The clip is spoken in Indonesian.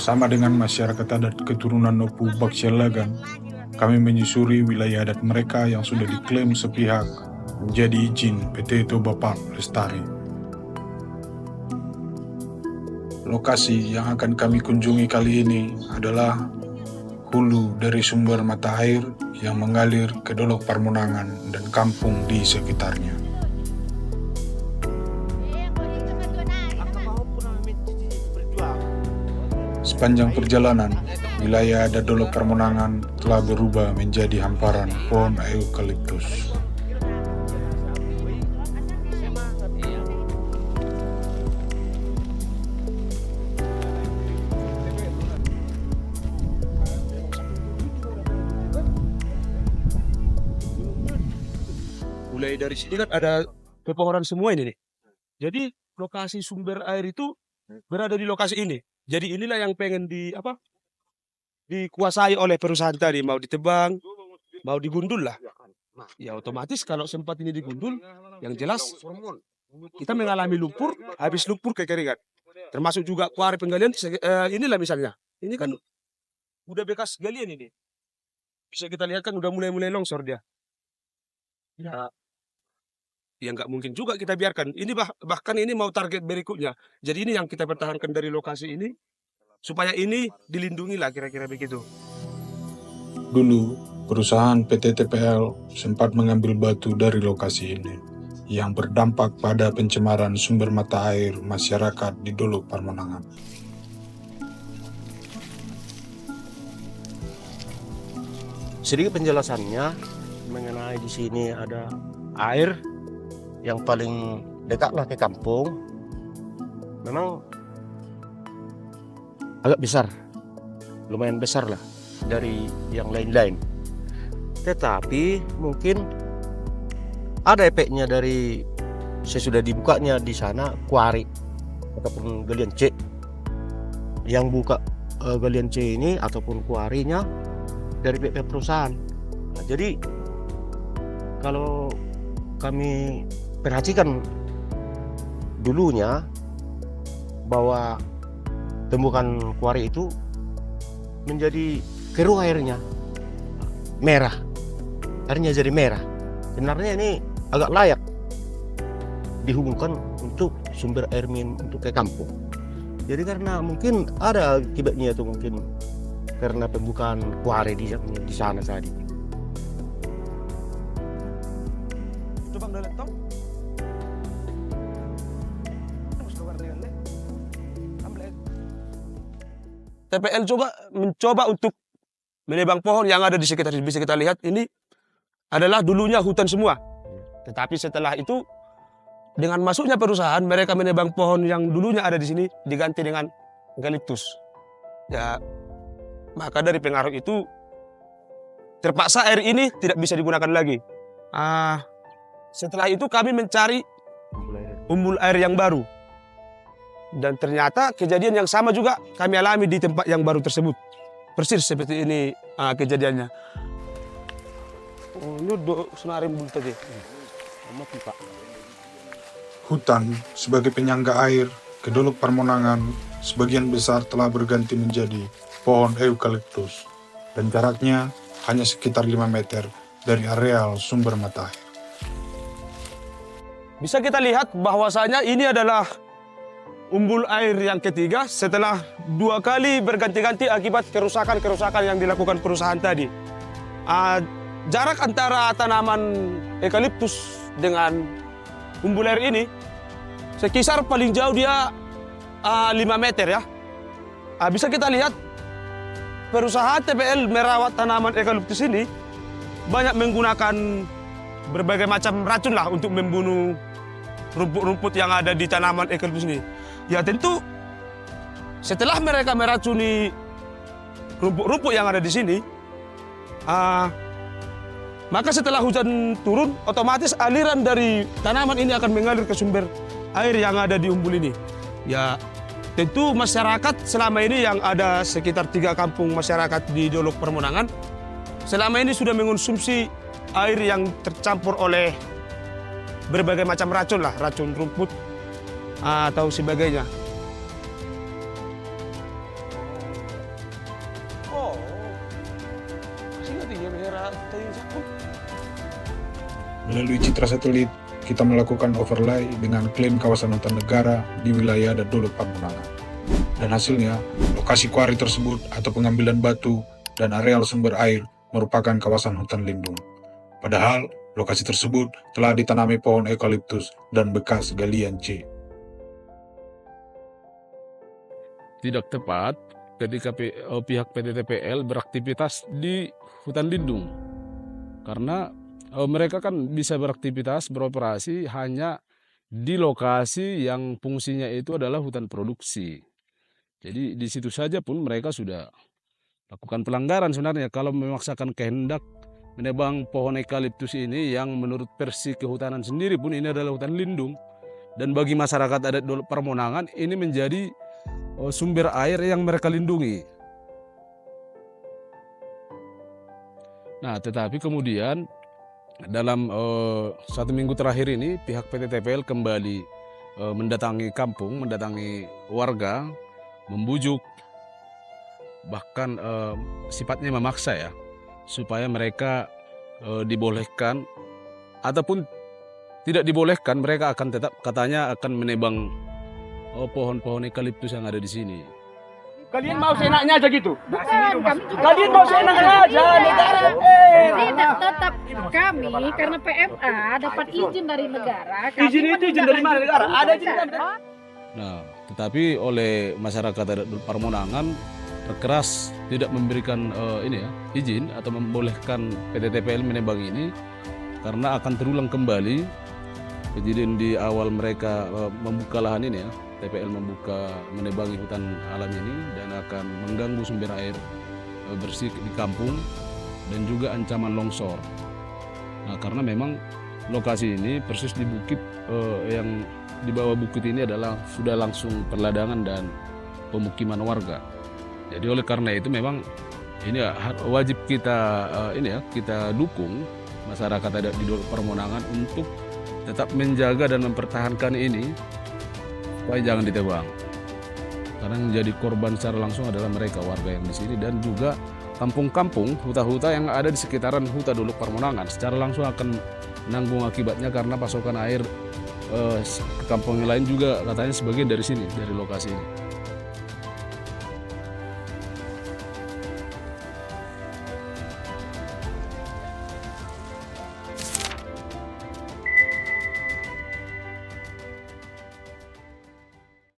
Bersama dengan masyarakat adat keturunan Nopu Baksialagan, kami menyusuri wilayah adat mereka yang sudah diklaim sepihak menjadi izin PT Toba Park Lestari. Lokasi yang akan kami kunjungi kali ini adalah hulu dari sumber mata air yang mengalir ke Dolok Parmonangan dan kampung di sekitarnya. Sepanjang perjalanan, wilayah adat Dolok Parmonangan telah berubah menjadi hamparan pohon eukaliptus. Mulai dari sini kan ada pepohonan semua ini nih. Jadi lokasi sumber air itu berada di lokasi ini. Jadi inilah yang pengen dikuasai oleh perusahaan tadi, mau ditebang, mau digundul lah. Ya otomatis kalau sempat ini digundul, yang jelas kita mengalami lumpur, habis lumpur kekeringan. Termasuk juga kuari penggalian, inilah misalnya. Ini kan udah bekas galian ini. Bisa kita lihat kan udah mulai longsor dia. Ya nggak mungkin juga kita biarkan. Ini bahkan ini mau target berikutnya. Jadi ini yang kita pertahankan dari lokasi ini, supaya ini dilindungi lah kira-kira begitu. Dulu, perusahaan PT TPL sempat mengambil batu dari lokasi ini, yang berdampak pada pencemaran sumber mata air masyarakat di Dolok Parmonangan. Sedikit penjelasannya mengenai di sini ada air yang paling dekatlah ke kampung. Memang agak besar, lumayan besar lah dari yang lain-lain. Tetapi mungkin ada efeknya dari sesudah dibukanya di sana kuari ataupun galian C. Yang buka galian C ini ataupun kuarinya dari pihak perusahaan. Nah, jadi kalau kami perhatikan dulunya bahwa tumbukan kuari itu menjadi keruh airnya merah, airnya jadi merah. Sebenarnya ini agak layak dihubungkan untuk sumber air minum untuk ke kampung. Jadi karena mungkin ada akibatnya itu mungkin karena pembukaan kuari di sana tadi. TPL mencoba untuk menebang pohon yang ada di sekitar. Bisa kita lihat ini adalah dulunya hutan semua. Tetapi setelah itu dengan masuknya perusahaan, mereka menebang pohon yang dulunya ada di sini diganti dengan eukaliptus. Ya, maka dari pengaruh itu terpaksa air ini tidak bisa digunakan lagi. Setelah itu kami mencari umbul air yang baru. Dan ternyata kejadian yang sama juga kami alami di tempat yang baru tersebut. Persis seperti ini kejadiannya. Oh, ini senarim bulu tadi. Hutan sebagai penyangga air ke Dolok Parmonangan sebagian besar telah berganti menjadi pohon eukaliptus dan jaraknya hanya sekitar 5 meter dari areal sumber mata air. Bisa kita lihat bahwasanya ini adalah umbul air yang ketiga setelah 2 kali berganti-ganti akibat kerusakan-kerusakan yang dilakukan perusahaan tadi. Jarak antara tanaman eukaliptus dengan umbul air ini sekisar paling jauh dia 5 meter ya. Bisa kita lihat perusahaan TPL merawat tanaman eukaliptus ini banyak menggunakan berbagai macam racun lah untuk membunuh rumput-rumput yang ada di tanaman eukaliptus ini. Ya tentu setelah mereka meracuni rumput-rumput yang ada di sini, maka setelah hujan turun, otomatis aliran dari tanaman ini akan mengalir ke sumber air yang ada di umbul ini. Ya tentu masyarakat selama ini yang ada sekitar 3 kampung masyarakat di Dolok Parmonangan, selama ini sudah mengonsumsi air yang tercampur oleh berbagai macam racun lah, racun rumput atau sebagainya. Melalui citra satelit, kita melakukan overlay dengan klaim kawasan hutan negara di wilayah Dadolok Pamulangan. Dan hasilnya, lokasi kuari tersebut atau pengambilan batu dan areal sumber air merupakan kawasan hutan lindung. Padahal, lokasi tersebut telah ditanami pohon eukaliptus dan bekas galian C. Tidak tepat ketika pihak PT TPL beraktivitas di hutan lindung. Karena mereka kan bisa beraktivitas, beroperasi hanya di lokasi yang fungsinya itu adalah hutan produksi. Jadi di situ saja pun mereka sudah lakukan pelanggaran sebenarnya kalau memaksakan kehendak menebang pohon eukaliptus ini yang menurut versi kehutanan sendiri pun ini adalah hutan lindung. Dan bagi masyarakat adat Dolok Permonangan ini menjadi sumber air yang mereka lindungi. Nah, tetapi kemudian dalam 1 minggu terakhir ini pihak PT TPL kembali mendatangi kampung, mendatangi warga, membujuk, bahkan sifatnya memaksa ya, supaya mereka dibolehkan ataupun tidak dibolehkan, mereka akan tetap katanya akan menebang pohon-pohon eukaliptus yang ada di sini. Kalian mau seenaknya aja gitu? Bukan, kami juga Kalian mau seenaknya aja, negara. tidak, tetap kami karena PMA dapat izin dari negara. Kami Izin itu izin dari mana negara? Ada izin kan? Nah, tetapi oleh masyarakat adat Dolok Permonangan terkeras tidak memberikan izin atau membolehkan PT TPL menebang ini karena akan terulang kembali kejadian di awal mereka membuka lahan ini ya. TPL menebangi hutan alam ini dan akan mengganggu sumber air bersih di kampung dan juga ancaman longsor. Nah, karena memang lokasi ini persis di bukit yang di bawah bukit ini adalah sudah langsung perladangan dan pemukiman warga. Jadi oleh karena itu memang ini wajib kita kita dukung masyarakat adat di Dolok Permonangan untuk tetap menjaga dan mempertahankan ini supaya jangan ditebang. Karena yang menjadi korban secara langsung adalah mereka warga yang di sini dan juga kampung-kampung, huta-huta yang ada di sekitaran huta Dolok Permonangan secara langsung akan menanggung akibatnya karena pasokan air ke kampung yang lain juga katanya sebagian dari sini, dari lokasi ini.